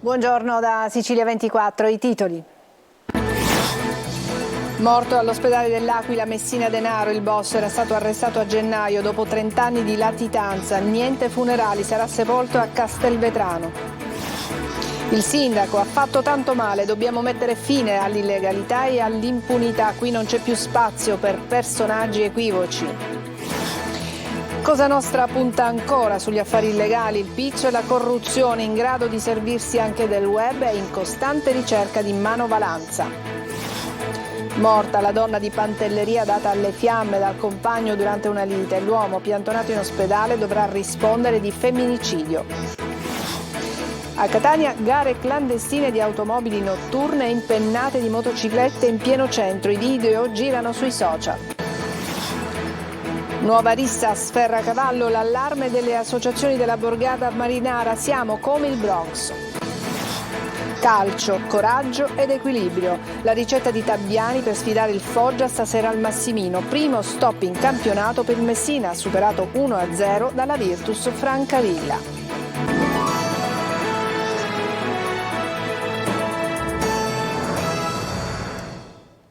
Buongiorno da Sicilia 24, i titoli. Morto all'ospedale dell'Aquila Messina Denaro, il boss era stato arrestato a gennaio dopo 30 anni di latitanza. Niente funerali, sarà sepolto a Castelvetrano. Il sindaco: ha fatto tanto male, dobbiamo mettere fine all'illegalità e all'impunità. Qui non c'è più spazio per personaggi equivoci. Cosa Nostra punta ancora sugli affari illegali, il piccio e la corruzione, in grado di servirsi anche del web e in costante ricerca di manovalanza. Morta la donna di Pantelleria data alle fiamme dal compagno durante una lite. L'uomo piantonato in ospedale dovrà rispondere di femminicidio. A Catania gare clandestine di automobili notturne e impennate di motociclette in pieno centro. I video girano sui social. Nuova rissa a Sferracavallo, l'allarme delle associazioni della borgata marinara. Siamo come il Bronx. Calcio, coraggio ed equilibrio. La ricetta di Tabbiani per sfidare il Foggia stasera al Massimino. Primo stop in campionato per il Messina, superato 1-0 dalla Virtus Francavilla.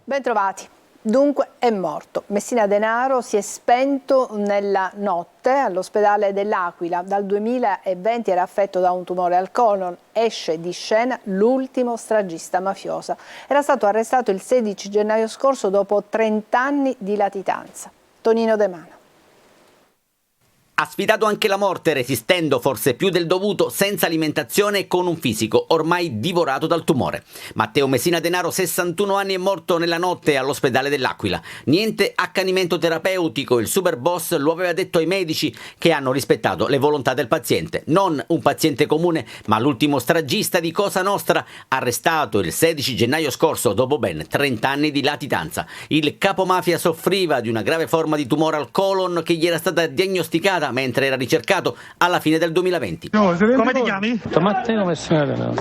Bentrovati. Dunque è morto. Messina Denaro si è spento nella notte all'ospedale dell'Aquila. Dal 2020 era affetto da un tumore al colon. Esce di scena l'ultimo stragista mafioso. Era stato arrestato il 16 gennaio scorso dopo 30 anni di latitanza. Tonino De Mano. Ha sfidato anche la morte, resistendo forse più del dovuto, senza alimentazione e con un fisico ormai divorato dal tumore. Matteo Messina Denaro, 61 anni, è morto nella notte all'ospedale dell'Aquila. Niente accanimento terapeutico, il super boss lo aveva detto ai medici che hanno rispettato le volontà del paziente. Non un paziente comune, ma l'ultimo stragista di Cosa Nostra, arrestato il 16 gennaio scorso dopo ben 30 anni di latitanza. Il capomafia soffriva di una grave forma di tumore al colon che gli era stata diagnosticata mentre era ricercato alla fine del 2020. Come ti chiami? Matteo Messina Denaro.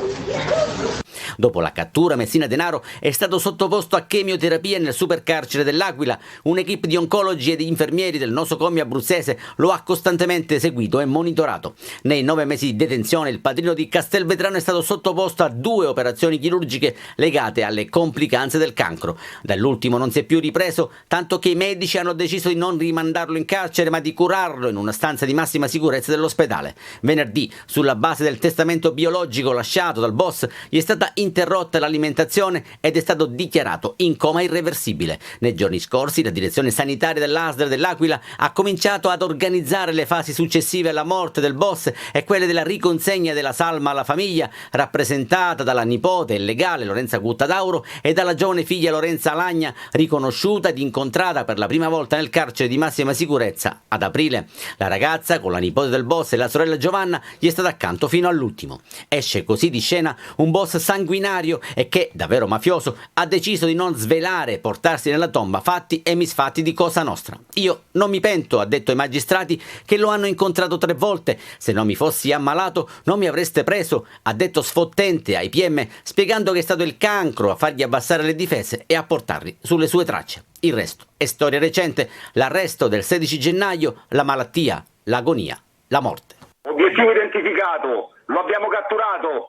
Dopo la cattura, Messina Denaro è stato sottoposto a chemioterapia nel supercarcere dell'Aquila. Un'equipe di oncologi e di infermieri del nosocomio abruzzese lo ha costantemente seguito e monitorato. Nei 9 mesi di detenzione il padrino di Castelvetrano è stato sottoposto a 2 operazioni chirurgiche legate alle complicanze del cancro. Dall'ultimo non si è più ripreso, tanto che i medici hanno deciso di non rimandarlo in carcere ma di curarlo in una stanza di massima sicurezza dell'ospedale. Venerdì, sulla base del testamento biologico lasciato dal boss, gli è stata interrotta l'alimentazione ed è stato dichiarato in coma irreversibile. Nei giorni scorsi la direzione sanitaria dell'ASL dell'Aquila ha cominciato ad organizzare le fasi successive alla morte del boss e quelle della riconsegna della salma alla famiglia, rappresentata dalla nipote e legale Lorenza Guttadauro e dalla giovane figlia Lorenza Alagna, riconosciuta ed incontrata per la prima volta nel carcere di massima sicurezza ad aprile. La ragazza, con la nipote del boss e la sorella Giovanna, gli è stata accanto fino all'ultimo. Esce così di scena un boss sanguinario e che, davvero mafioso, ha deciso di non svelare e portarsi nella tomba fatti e misfatti di Cosa Nostra. Io non mi pento, ha detto ai magistrati che lo hanno incontrato 3 volte. Se non mi fossi ammalato non mi avreste preso, ha detto sfottente ai PM, spiegando che è stato il cancro a fargli abbassare le difese e a portarli sulle sue tracce. Il resto è storia recente: l'arresto del 16 gennaio, la malattia, l'agonia, la morte. Obiettivo identificato, lo abbiamo catturato.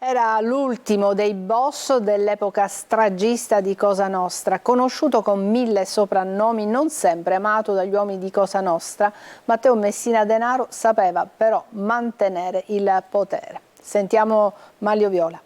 Era l'ultimo dei boss dell'epoca stragista di Cosa Nostra, conosciuto con 1000 soprannomi, non sempre amato dagli uomini di Cosa Nostra. Matteo Messina Denaro sapeva però mantenere il potere. Sentiamo Maglio Viola.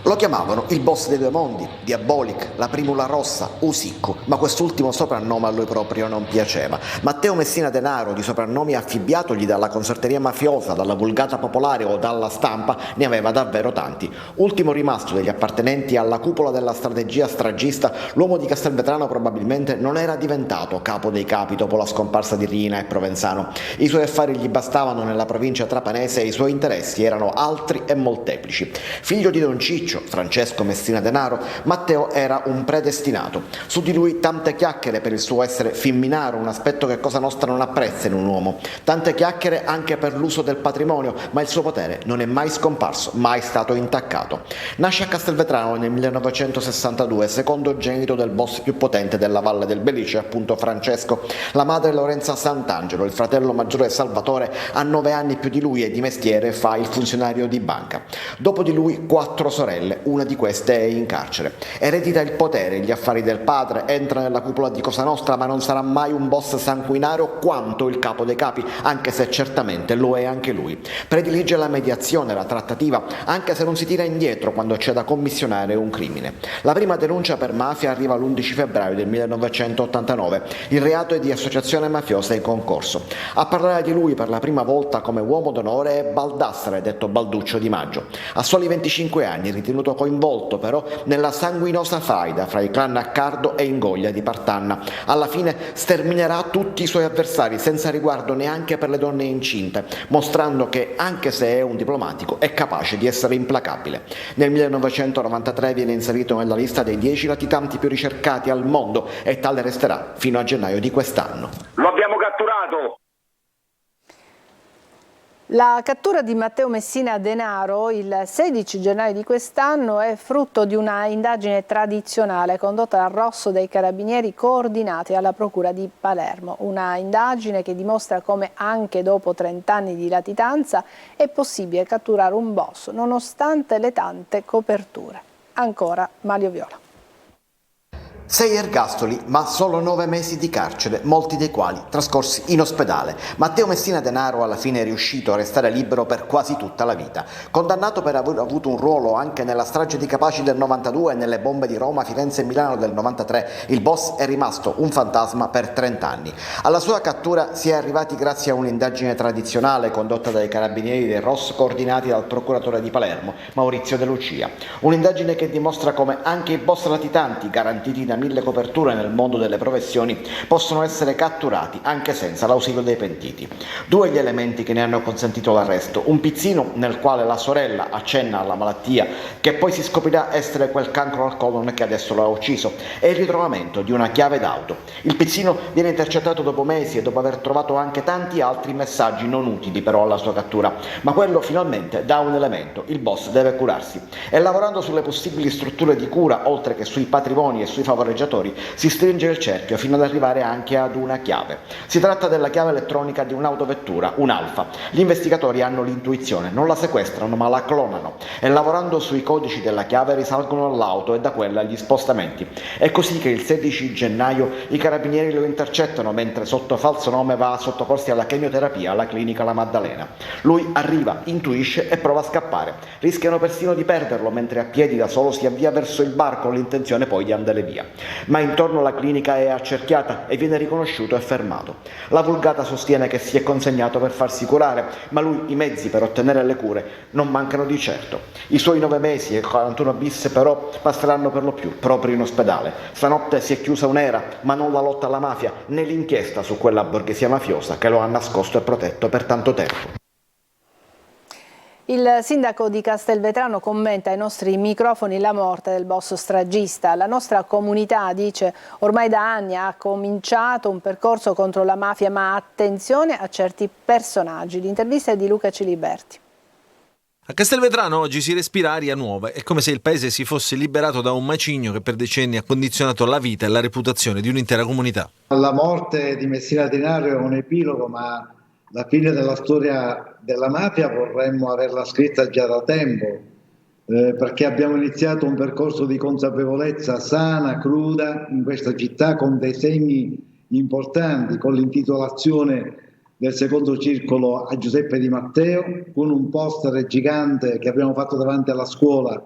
Lo chiamavano il boss dei 2 mondi, Diabolic, la primula rossa, Usicco, ma quest'ultimo soprannome a lui proprio non piaceva. Matteo Messina Denaro, di soprannomi affibbiatogli dalla consorteria mafiosa, dalla vulgata popolare o dalla stampa, ne aveva davvero tanti. Ultimo rimasto degli appartenenti alla cupola della strategia stragista, l'uomo di Castelvetrano probabilmente non era diventato capo dei capi dopo la scomparsa di Rina e Provenzano. I suoi affari gli bastavano nella provincia trapanese e i suoi interessi erano altri e molteplici. Figlio di Don Ciccio, Belicio, Francesco Messina Denaro, Matteo era un predestinato. Su di lui tante chiacchiere per il suo essere femminaro, un aspetto che Cosa Nostra non apprezza in un uomo. Tante chiacchiere anche per l'uso del patrimonio, ma il suo potere non è mai scomparso, mai stato intaccato. Nasce a Castelvetrano nel 1962, secondogenito del boss più potente della Valle del Belice, appunto Francesco. La madre Lorenza Sant'Angelo, il fratello maggiore Salvatore ha 9 anni più di lui e di mestiere fa il funzionario di banca. Dopo di lui 4 sorelle, una di queste è in carcere. Eredita il potere, gli affari del padre, entra nella cupola di Cosa Nostra, ma non sarà mai un boss sanguinario quanto il capo dei capi, anche se certamente lo è anche lui. Predilige la mediazione, la trattativa, anche se non si tira indietro quando c'è da commissionare un crimine. La prima denuncia per mafia arriva l'11 febbraio del 1989. Il reato è di associazione mafiosa in concorso. A parlare di lui per la prima volta come uomo d'onore è Baldassare, detto Balduccio Di Maggio. A soli 25 anni, ritenuto coinvolto però nella sanguinosa faida fra i clan Accardo e Ingoglia di Partanna. Alla fine sterminerà tutti i suoi avversari senza riguardo neanche per le donne incinte, mostrando che anche se è un diplomatico è capace di essere implacabile. Nel 1993 viene inserito nella lista dei 10 latitanti più ricercati al mondo e tale resterà fino a gennaio di quest'anno. Lo abbiamo catturato! La cattura di Matteo Messina Denaro il 16 gennaio di quest'anno è frutto di una indagine tradizionale condotta dal Rosso dei Carabinieri coordinati alla Procura di Palermo. Una indagine che dimostra come anche dopo 30 anni di latitanza è possibile catturare un boss nonostante le tante coperture. Ancora Mario Viola. 6 ergastoli, ma solo 9 mesi di carcere, molti dei quali trascorsi in ospedale. Matteo Messina Denaro alla fine è riuscito a restare libero per quasi tutta la vita. Condannato per aver avuto un ruolo anche nella strage di Capaci del 92 e nelle bombe di Roma, Firenze e Milano del 93, il boss è rimasto un fantasma per 30 anni. Alla sua cattura si è arrivati grazie a un'indagine tradizionale condotta dai carabinieri del ROS coordinati dal procuratore di Palermo, Maurizio De Lucia. Un'indagine che dimostra come anche i boss latitanti, garantiti da 1000 coperture nel mondo delle professioni, possono essere catturati anche senza l'ausilio dei pentiti. 2 gli elementi che ne hanno consentito l'arresto: un pizzino nel quale la sorella accenna alla malattia che poi si scoprirà essere quel cancro al colon che adesso lo ha ucciso, e il ritrovamento di una chiave d'auto. Il pizzino viene intercettato dopo mesi e dopo aver trovato anche tanti altri messaggi non utili però alla sua cattura, ma quello finalmente dà un elemento: il boss deve curarsi, e lavorando sulle possibili strutture di cura oltre che sui patrimoni e sui favoreggiatori si stringe il cerchio fino ad arrivare anche ad una chiave. Si tratta della chiave elettronica di un'autovettura, un Alfa. Gli investigatori hanno l'intuizione, non la sequestrano ma la clonano, e lavorando sui codici della chiave risalgono all'auto e da quella agli spostamenti. È così che il 16 gennaio i carabinieri lo intercettano mentre sotto falso nome va a sottoporsi alla chemioterapia alla clinica La Maddalena. Lui arriva, intuisce e prova a scappare. Rischiano persino di perderlo mentre a piedi da solo si avvia verso il bar con l'intenzione poi di andare via. Ma intorno alla clinica è accerchiata e viene riconosciuto e fermato. La Vulgata sostiene che si è consegnato per farsi curare, ma lui i mezzi per ottenere le cure non mancano di certo. I suoi 9 mesi e 41 bis però passeranno per lo più proprio in ospedale. Stanotte si è chiusa un'era, ma non la lotta alla mafia né l'inchiesta su quella borghesia mafiosa che lo ha nascosto e protetto per tanto tempo. Il sindaco di Castelvetrano commenta ai nostri microfoni la morte del boss stragista. La nostra comunità, dice, ormai da anni ha cominciato un percorso contro la mafia, ma attenzione a certi personaggi. L'intervista è di Luca Ciliberti. A Castelvetrano oggi si respira aria nuova, è come se il paese si fosse liberato da un macigno che per decenni ha condizionato la vita e la reputazione di un'intera comunità. La morte di Messina Denaro è un epilogo, ma la fine della storia della mafia vorremmo averla scritta già da tempo, perché abbiamo iniziato un percorso di consapevolezza sana, cruda in questa città, con dei segni importanti, con l'intitolazione del secondo circolo a Giuseppe Di Matteo, con un poster gigante che abbiamo fatto davanti alla scuola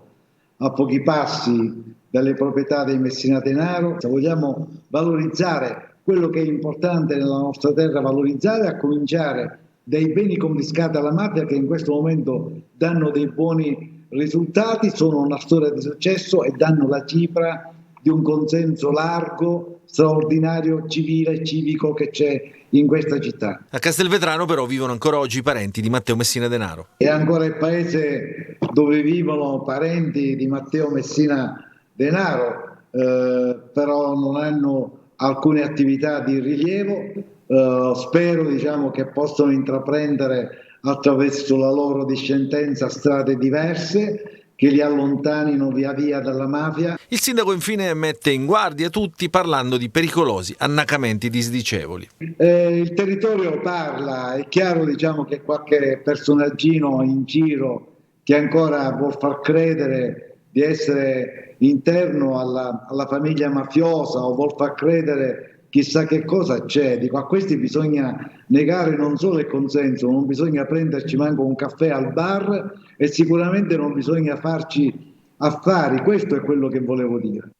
a pochi passi dalle proprietà dei Messina Denaro. Vogliamo valorizzare quello che è importante nella nostra terra, valorizzare, a cominciare dai beni confiscati alla mafia, che in questo momento danno dei buoni risultati, sono una storia di successo e danno la cifra di un consenso largo, straordinario, civile e civico che c'è in questa città. A Castelvetrano però vivono ancora oggi i parenti di Matteo Messina Denaro. E ancora il paese dove vivono parenti di Matteo Messina Denaro, però non hanno alcune attività di rilievo. Spero, diciamo, che possano intraprendere attraverso la loro discendenza strade diverse che li allontanino via via dalla mafia. Il sindaco infine mette in guardia tutti parlando di pericolosi annacamenti disdicevoli. Il territorio parla, è chiaro, diciamo, che qualche personaggino in giro che ancora vuol far credere di essere interno alla famiglia mafiosa o vuol far credere chissà che cosa c'è. Dico, a questi bisogna negare non solo il consenso, non bisogna prenderci manco un caffè al bar e sicuramente non bisogna farci affari. Questo è quello che volevo dire.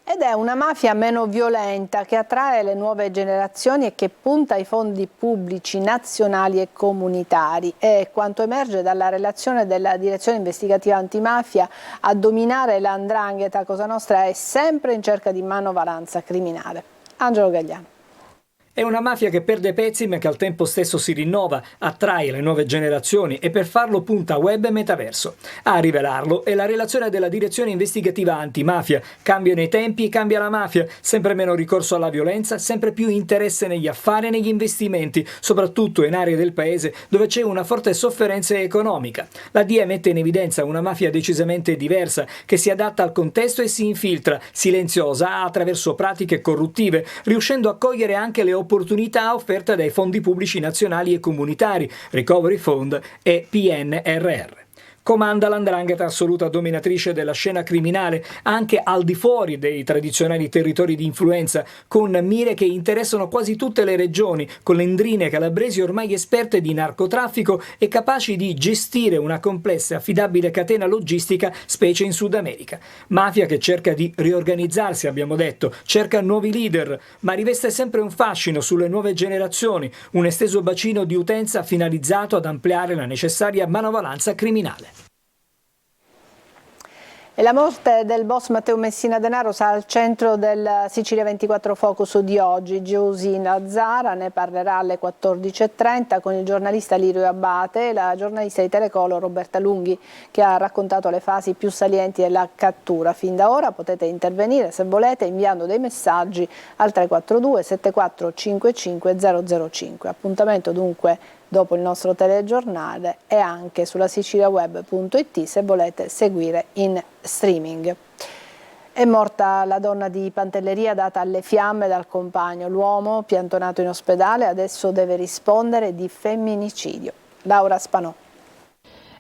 Ed è una mafia meno violenta che attrae le nuove generazioni e che punta ai fondi pubblici nazionali e comunitari. È quanto emerge dalla relazione della Direzione Investigativa Antimafia. A dominare l''ndrangheta Cosa Nostra è sempre in cerca di manovalanza criminale. Angelo Gagliano. È una mafia che perde pezzi ma che al tempo stesso si rinnova, attrae le nuove generazioni e per farlo punta web e metaverso. A rivelarlo è la relazione della Direzione Investigativa Antimafia. Cambiano i tempi e cambia la mafia, sempre meno ricorso alla violenza, sempre più interesse negli affari e negli investimenti, soprattutto in aree del paese dove c'è una forte sofferenza economica. La DIA mette in evidenza una mafia decisamente diversa, che si adatta al contesto e si infiltra, silenziosa, attraverso pratiche corruttive, riuscendo a cogliere anche le opportunità offerte dai fondi pubblici nazionali e comunitari, Recovery Fund e PNRR. Comanda l''ndrangheta assoluta dominatrice della scena criminale anche al di fuori dei tradizionali territori di influenza, con mire che interessano quasi tutte le regioni, con le ndrine calabresi ormai esperte di narcotraffico e capaci di gestire una complessa e affidabile catena logistica, specie in Sud America. Mafia che cerca di riorganizzarsi, abbiamo detto, cerca nuovi leader, ma riveste sempre un fascino sulle nuove generazioni, un esteso bacino di utenza finalizzato ad ampliare la necessaria manovalanza criminale. E la morte del boss Matteo Messina Denaro sarà al centro del Sicilia 24 Focus di oggi. Giusina Zara ne parlerà alle 14.30 con il giornalista Lirio Abate e la giornalista di Telecolo Roberta Lunghi, che ha raccontato le fasi più salienti della cattura. Fin da ora potete intervenire se volete inviando dei messaggi al 342 7455 005. Appuntamento dunque dopo il nostro telegiornale e anche sulla siciliaweb.it se volete seguire in streaming. È morta la donna di Pantelleria data alle fiamme dal compagno. L'uomo, piantonato in ospedale, adesso deve rispondere di femminicidio. Laura Spanò.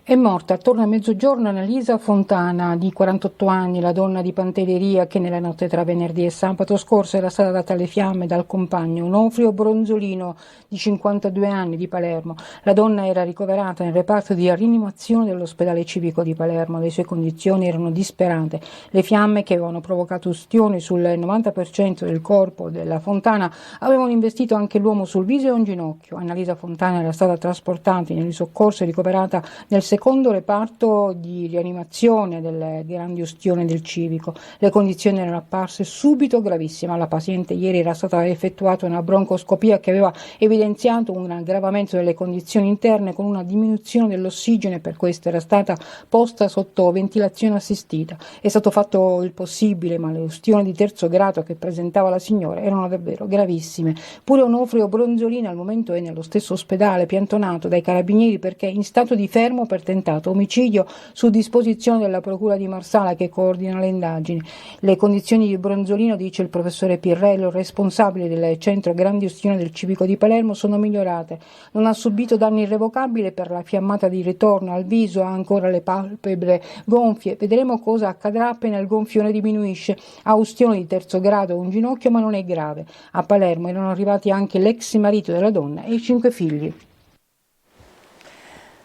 È morta attorno a mezzogiorno Annalisa Fontana, di 48 anni, la donna di Pantelleria che nella notte tra venerdì e sabato scorso era stata data alle fiamme dal compagno Onofrio Bronzolino, di 52 anni, di Palermo. La donna era ricoverata nel reparto di rianimazione dell'ospedale civico di Palermo. Le sue condizioni erano disperate. Le fiamme, che avevano provocato ustioni sul 90% del corpo della Fontana, avevano investito anche l'uomo sul viso e un ginocchio. Annalisa Fontana era stata trasportata nei soccorsi e ricoverata nel secondo reparto di rianimazione del grandi ustione del civico. Le condizioni erano apparse subito gravissime. Alla paziente ieri era stata effettuata una broncoscopia che aveva evidenziato un aggravamento delle condizioni interne con una diminuzione dell'ossigeno e per questo era stata posta sotto ventilazione assistita. È stato fatto il possibile, ma le ustioni di terzo grado che presentava la signora erano davvero gravissime. Pure Onofrio Bronzolino al momento è nello stesso ospedale, piantonato dai carabinieri perché in stato di fermo per tentato omicidio su disposizione della Procura di Marsala che coordina le indagini. Le condizioni di Bronzolino, dice il professore Pirrello, responsabile del centro grandi ustione del civico di Palermo, sono migliorate. Non ha subito danni irrevocabili per la fiammata di ritorno al viso, ha ancora le palpebre gonfie. Vedremo cosa accadrà appena il gonfiore diminuisce. Ha ustione di terzo grado, un ginocchio, ma non è grave. A Palermo erano arrivati anche l'ex marito della donna e i 5 figli.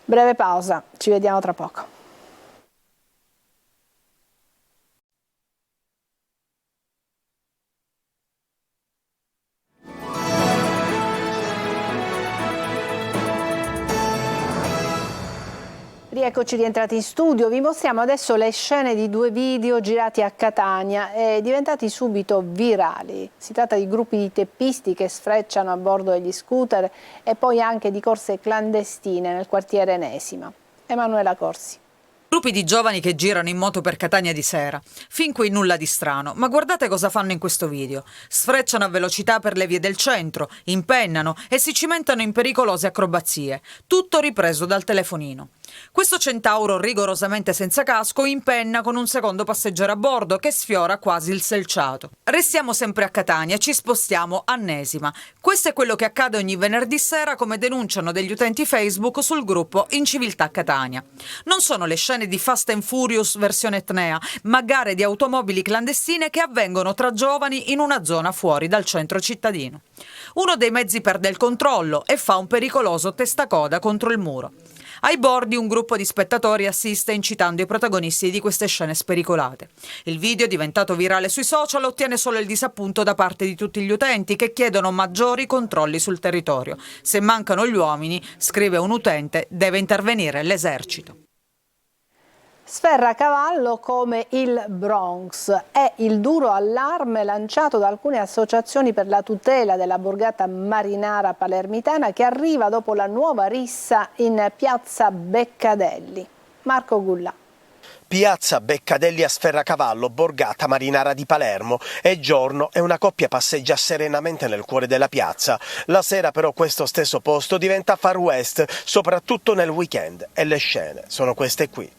Breve pausa, ci vediamo tra poco. Rieccoci rientrati in studio, vi mostriamo adesso le scene di 2 video girati a Catania e diventati subito virali. Si tratta di gruppi di teppisti che sfrecciano a bordo degli scooter e poi anche di corse clandestine nel quartiere Enesima. Emanuela Corsi. Gruppi di giovani che girano in moto per Catania di sera. Fin qui nulla di strano, ma guardate cosa fanno in questo video. Sfrecciano a velocità per le vie del centro, impennano e si cimentano in pericolose acrobazie. Tutto ripreso dal telefonino. Questo centauro rigorosamente senza casco impenna con un secondo passeggero a bordo che sfiora quasi il selciato. Restiamo sempre a Catania, ci spostiamo a Nesima. Questo è quello che accade ogni venerdì sera, come denunciano degli utenti Facebook sul gruppo Inciviltà Catania. Non sono le scene di Fast and Furious versione Etnea, ma gare di automobili clandestine che avvengono tra giovani in una zona fuori dal centro cittadino. Uno dei mezzi perde il controllo e fa un pericoloso testacoda contro il muro. Ai bordi un gruppo di spettatori assiste incitando i protagonisti di queste scene spericolate. Il video, diventato virale sui social, ottiene solo il disappunto da parte di tutti gli utenti che chiedono maggiori controlli sul territorio. Se mancano gli uomini, scrive un utente, deve intervenire l'esercito. Sferracavallo come il Bronx è il duro allarme lanciato da alcune associazioni per la tutela della borgata marinara palermitana che arriva dopo la nuova rissa in piazza Beccadelli. Marco Gullà. Piazza Beccadelli a Sferracavallo, borgata marinara di Palermo. È giorno e una coppia passeggia serenamente nel cuore della piazza. La sera però questo stesso posto diventa Far West, soprattutto nel weekend, e le scene sono queste qui.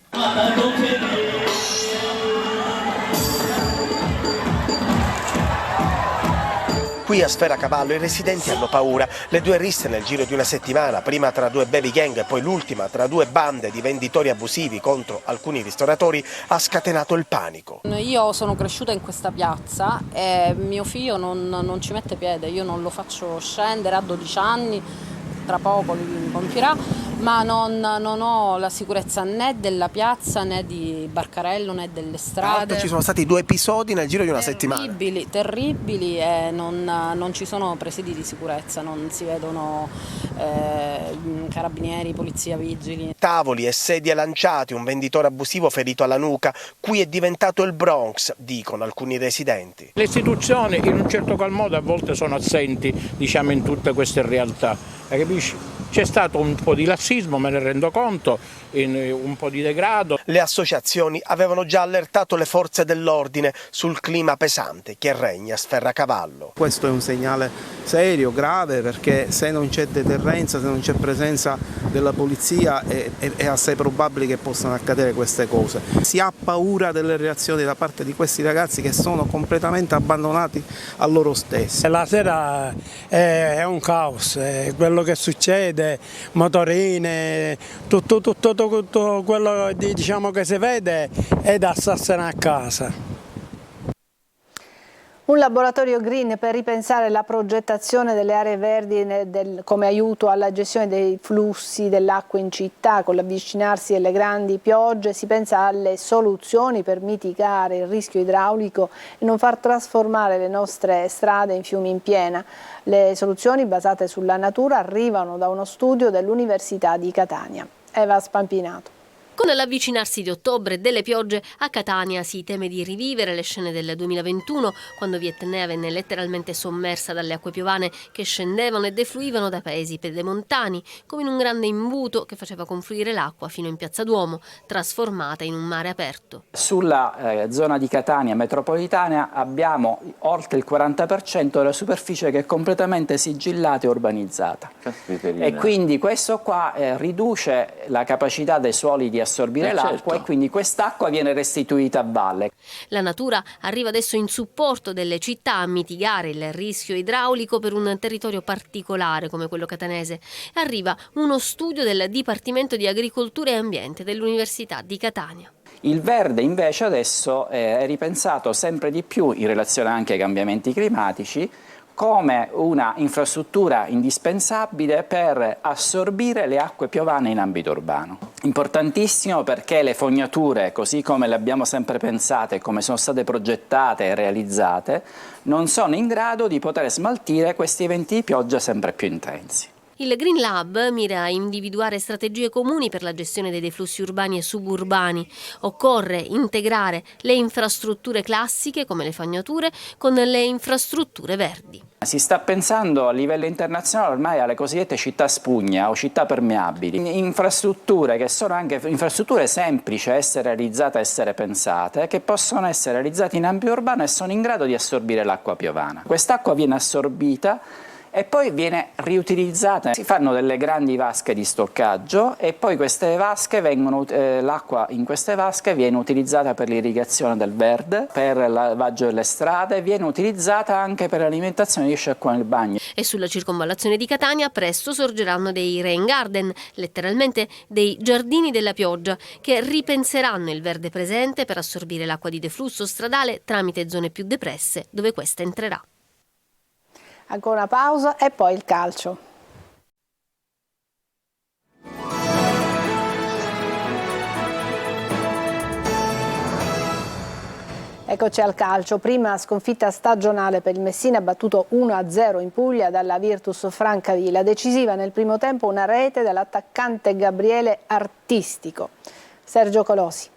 Qui a Sferracavallo i residenti hanno paura. Le due risse nel giro di una settimana, prima tra due baby gang e poi l'ultima tra due bande di venditori abusivi contro alcuni ristoratori, ha scatenato il panico. Io sono cresciuta in questa piazza e mio figlio non ci mette piede, io non lo faccio scendere, ha 12 anni, tra poco li compierà, ma non ho la sicurezza né della piazza né di Barcarello né delle strade. Ci sono stati 2 episodi nel giro di una settimana. Terribili e non ci sono presidi di sicurezza, non si vedono carabinieri, polizia, vigili. Tavoli e sedie lanciati, un venditore abusivo ferito alla nuca. Qui è diventato il Bronx, dicono alcuni residenti. Le istituzioni in un certo qual modo a volte sono assenti, diciamo, in tutte queste realtà. Capisci? C'è stato un po' di lassismo, me ne rendo conto, un po' di degrado. Le associazioni avevano già allertato le forze dell'ordine sul clima pesante che regna a Sferracavallo. Questo è un segnale serio, grave, perché se non c'è deterrenza, se non c'è presenza della polizia è assai probabile che possano accadere queste cose. Si ha paura delle reazioni da parte di questi ragazzi che sono completamente abbandonati a loro stessi. La sera è un caos, quello che succede, motorine, tutto quello diciamo che si vede è da starsene a casa. Un laboratorio green per ripensare la progettazione delle aree verdi come aiuto alla gestione dei flussi dell'acqua in città. Con l'avvicinarsi delle grandi piogge si pensa alle soluzioni per mitigare il rischio idraulico e non far trasformare le nostre strade in fiumi in piena. Le soluzioni basate sulla natura arrivano da uno studio dell'Università di Catania. Eva Spampinato. Con l'avvicinarsi di ottobre e delle piogge, a Catania si teme di rivivere le scene del 2021, quando via Etnea venne letteralmente sommersa dalle acque piovane che scendevano e defluivano dai paesi pedemontani, come in un grande imbuto che faceva confluire l'acqua fino in Piazza Duomo, trasformata in un mare aperto. Sulla zona di Catania metropolitana abbiamo oltre il 40% della superficie che è completamente sigillata e urbanizzata. E quindi questo qua riduce la capacità dei suoli di assorbire l'acqua e quindi quest'acqua viene restituita a valle. La natura arriva adesso in supporto delle città a mitigare il rischio idraulico per un territorio particolare come quello catanese. Arriva uno studio del Dipartimento di Agricoltura e Ambiente dell'Università di Catania. Il verde invece adesso è ripensato sempre di più in relazione anche ai cambiamenti climatici come una infrastruttura indispensabile per assorbire le acque piovane in ambito urbano. Importantissimo perché le fognature, così come le abbiamo sempre pensate, come sono state progettate e realizzate, non sono in grado di poter smaltire questi eventi di pioggia sempre più intensi. Il Green Lab mira a individuare strategie comuni per la gestione dei deflussi urbani e suburbani. Occorre integrare le infrastrutture classiche, come le fognature, con le infrastrutture verdi. Si sta pensando a livello internazionale ormai alle cosiddette città spugna o città permeabili, infrastrutture che sono anche infrastrutture semplici a essere realizzate, a essere pensate, che possono essere realizzate in ambito urbano e sono in grado di assorbire l'acqua piovana. Quest'acqua viene assorbita e poi viene riutilizzata. Si fanno delle grandi vasche di stoccaggio e poi queste vasche l'acqua in queste vasche viene utilizzata per l'irrigazione del verde, per il lavaggio delle strade, viene utilizzata anche per l'alimentazione di sciacquone il bagno. E sulla circonvallazione di Catania presto sorgeranno dei rain garden, letteralmente dei giardini della pioggia, che ripenseranno il verde presente per assorbire l'acqua di deflusso stradale tramite zone più depresse dove questa entrerà. Ancora una pausa e poi il calcio. Eccoci al calcio, prima sconfitta stagionale per il Messina, battuto 1-0 in Puglia dalla Virtus Francavilla, decisiva nel primo tempo una rete dall'attaccante Gabriele Artistico. Sergio Colosi.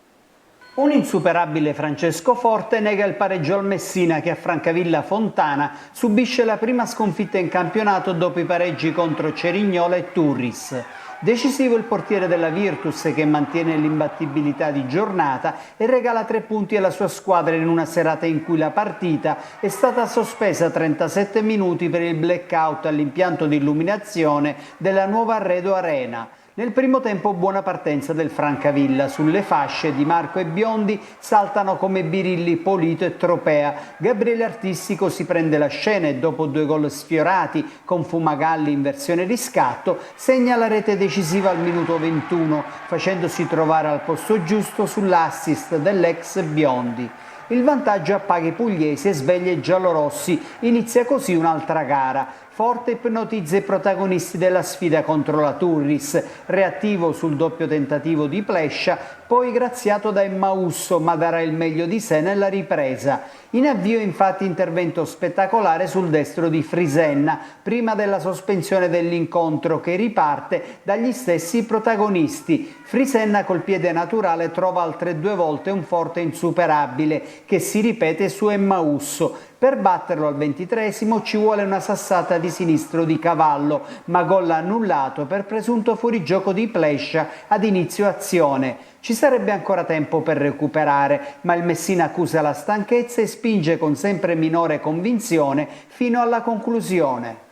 Un insuperabile Francesco Forte nega il pareggio al Messina che a Francavilla Fontana subisce la prima sconfitta in campionato dopo i pareggi contro Cerignola e Turris. Decisivo il portiere della Virtus che mantiene l'imbattibilità di giornata e regala 3 punti alla sua squadra in una serata in cui la partita è stata sospesa 37 minuti per il blackout all'impianto di illuminazione della nuova Arredo Arena. Nel primo tempo buona partenza del Francavilla, sulle fasce Di Marco e Biondi saltano come birilli Polito e Tropea. Gabriele Artistico si prende la scena e dopo 2 gol sfiorati con Fumagalli in versione riscatto segna la rete decisiva al minuto 21 facendosi trovare al posto giusto sull'assist dell'ex Biondi. Il vantaggio appaga i pugliesi e sveglia i giallorossi, inizia così un'altra gara. Forte ipnotizza i protagonisti della sfida contro la Turris, reattivo sul doppio tentativo di Plescia, poi graziato da Emmausso, ma darà il meglio di sé nella ripresa. In avvio infatti intervento spettacolare sul destro di Frisenna, prima della sospensione dell'incontro che riparte dagli stessi protagonisti. Frisenna col piede naturale trova altre 2 volte un Forte insuperabile che si ripete su Emmausso. Per batterlo al 23esimo ci vuole una sassata di sinistro di Cavallo, ma gol annullato per presunto fuorigioco di Plescia ad inizio azione. Ci sarebbe ancora tempo per recuperare, ma il Messina accusa la stanchezza e spinge con sempre minore convinzione fino alla conclusione.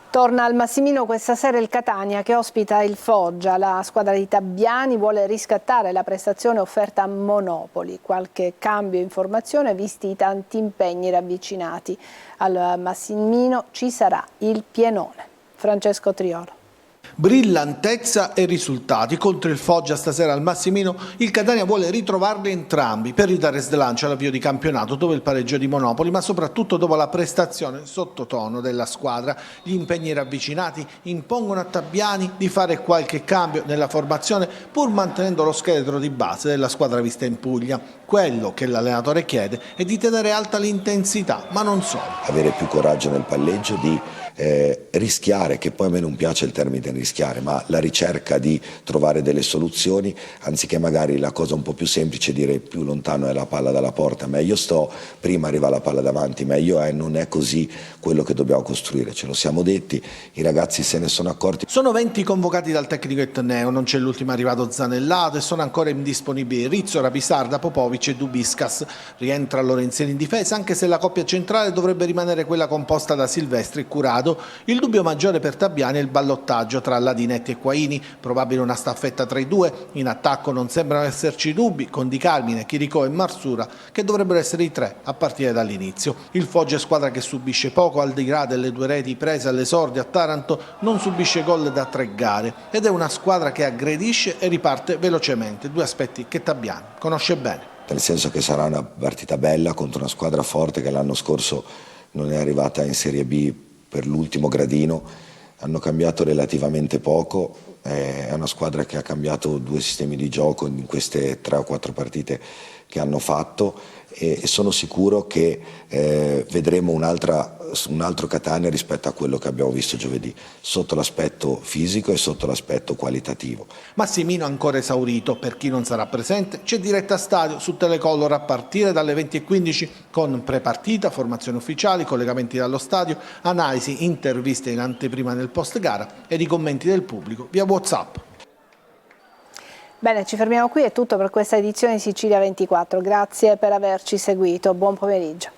Torna al Massimino questa sera il Catania che ospita il Foggia. La squadra di Tabbiani vuole riscattare la prestazione offerta a Monopoli. Qualche cambio in formazione visti i tanti impegni ravvicinati. Al Massimino ci sarà il pienone. Francesco Triolo. Brillantezza e risultati. Contro il Foggia stasera al Massimino il Catania vuole ritrovarli entrambi per ridare slancio all'avvio di campionato dopo il pareggio di Monopoli, ma soprattutto dopo la prestazione sottotono della squadra. Gli impegni ravvicinati impongono a Tabbiani di fare qualche cambio nella formazione pur mantenendo lo scheletro di base della squadra vista in Puglia. Quello che l'allenatore chiede è di tenere alta l'intensità, ma non solo. Avere più coraggio nel palleggio, di rischiare, che poi a me non piace il termine rischiare, ma la ricerca di trovare delle soluzioni, anziché magari la cosa un po' più semplice, dire più lontano è la palla dalla porta, meglio sto, prima arriva la palla davanti, meglio è, non è così quello che dobbiamo costruire, ce lo siamo detti, i ragazzi se ne sono accorti. Sono 20 convocati dal tecnico etneo, non c'è l'ultimo arrivato Zanellato e sono ancora indisponibili Rizzo, Rapisarda, Popovic e Dubiscas. Rientra Lorenziani in difesa, anche se la coppia centrale dovrebbe rimanere quella composta da Silvestri e Curado. Il dubbio maggiore per Tabbiani è il ballottaggio tra Ladinetti e Quaini, probabile una staffetta tra i due. In attacco non sembrano esserci dubbi, con Di Carmine, Chiricò e Marsura che dovrebbero essere i 3 a partire dall'inizio. Il Foggia è squadra che subisce poco, al di là delle 2 reti prese all'esordio a Taranto, non subisce gol da 3 gare ed è una squadra che aggredisce e riparte velocemente, 2 aspetti che Tabbiani conosce bene. Nel senso che sarà una partita bella contro una squadra forte che l'anno scorso non è arrivata in Serie B per l'ultimo gradino, hanno cambiato relativamente poco, è una squadra che ha cambiato 2 sistemi di gioco in queste 3 o 4 partite che hanno fatto e sono sicuro che vedremo un'altra un altro Catania rispetto a quello che abbiamo visto giovedì, sotto l'aspetto fisico e sotto l'aspetto qualitativo. Massimino ancora esaurito, per chi non sarà presente c'è diretta stadio su Telecolor a partire dalle 20:15 con prepartita, formazioni ufficiali, collegamenti dallo stadio, analisi, interviste in anteprima nel post gara ed i commenti del pubblico via WhatsApp. Bene, ci fermiamo qui, è tutto per questa edizione di Sicilia 24. Grazie per averci seguito, buon pomeriggio.